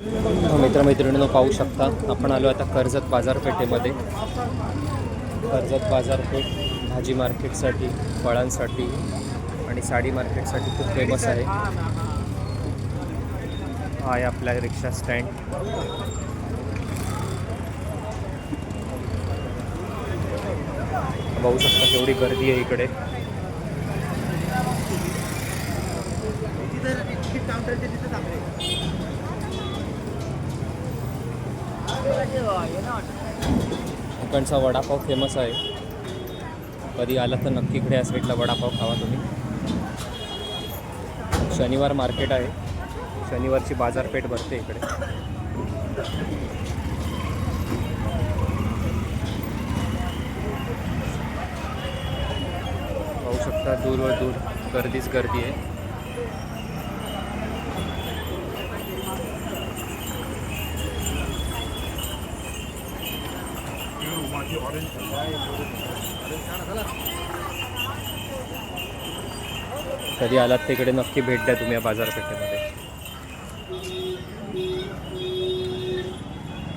मित्रमैत्रिणींनो पाहू शकता, आपण आलो आता कर्जत बाजारपेठेमध्ये. कर्जत बाजारपेठ भाजी मार्केटसाठी, फळांसाठी आणि साडी मार्केटसाठी खूप फेमस आहे. हा आहे आपला रिक्षा स्टँड. पाहू शकता केवढी गर्दी आहे इकडे. कोकणचा वडापाव फेमस आहे. कधी आला तर नक्की इकडे या साईडला वडापाव खावा तुम्ही. शनिवार मार्केट आहे, शनिवारची बाजारपेठ भरते इकडे. पाहू शकता दूर गर्दीच गर्दी आहे. कधी आलात तिकडे नक्की भेट द्या तुम्ही या बाजारपेठेमध्ये.